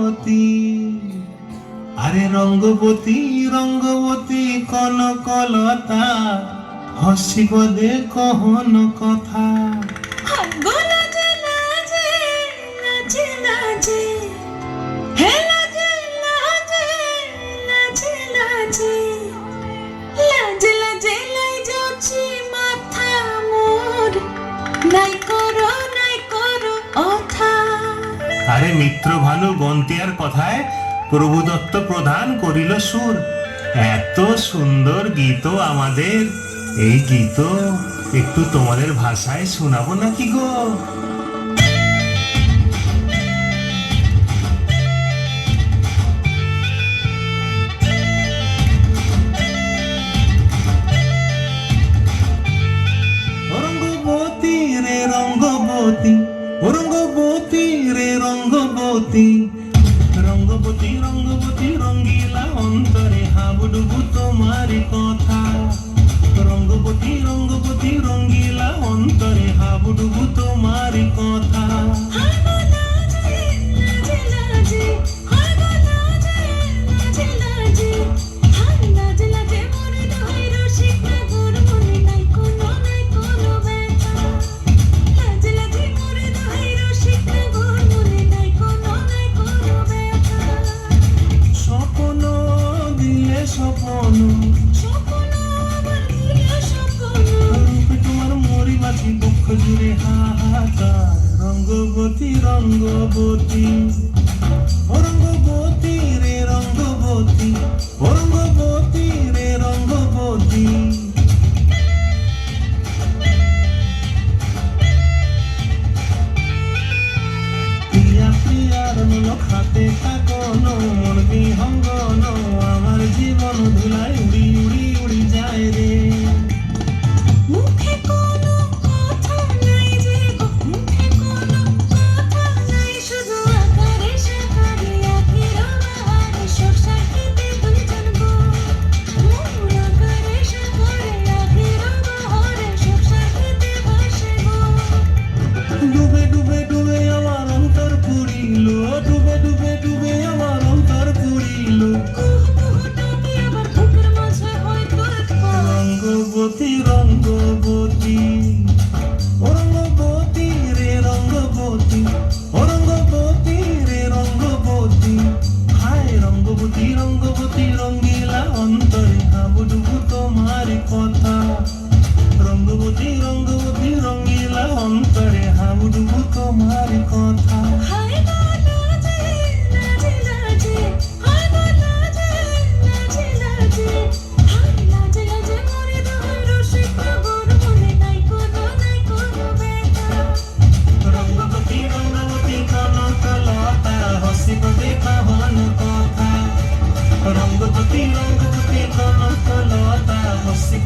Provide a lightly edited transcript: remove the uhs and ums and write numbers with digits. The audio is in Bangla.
রঙ্গবতী। আরে রঙ্গবতী রঙ্গবতী কনকলতা, হসিব দে কহন কথা। আরে মিত্র ভানু গন্তিয়ার কথায় প্রভুদত্ত প্রধান করিল সুর। এত সুন্দর গীত আমাদের, এই গীত একটু তোমাদের ভাষায় শোনাবো নাকি গো? রঙ্গবতী রে রঙ্গবতী, রঙ্গবতী রে রঙ্গবতী, রঙ্গবতী রঙ্গবতী রঙ্গিলা অন্তরে হাবুডুবু তোমার কথা। রঙ্গবতী রঙ্গবতী রঙ্গিলা অন্তরে হাবুডুবু তোমার কথা। জুড়ে হাহাকার রঙ্গবতী রঙ্গবতী, রঙ্গবতী রে রঙ্গবতী, রঙ্গবতী রে রঙ্গবতী। প্রিয়া প্রিয়ার মূলক হাতে থাকন, মন বিহঙ্গন আমার জীবন ধুলায় উড়ি উড়ি উড়ি যায় রে। ডুবে ডুবে ডুবে আমার অন্তর পুরিল, ডুবে ডুবে ডুবে আমার অন্তর পুরিল। রঙ্গবতী রঙ্গবতী, রঙ্গবতী রে রঙ্গবতী, রঙ্গবতী রে রঙ্গবতী। হায় রঙ্গবতী রঙ্গবতী রঙ্গিলা অন্তরে হাবুডুবু তোমার কথা। রঙ্গবতী রঙ্গবতী রঙ্গিলা অন্তরে হাবুডুবু তোমার কথা। রঙ্গবতী রঙ্গবতী কনকলতা, হসিব দে কহন কথা। রঙ্গবতী রঙ্গবতী কনকলতা, হসিব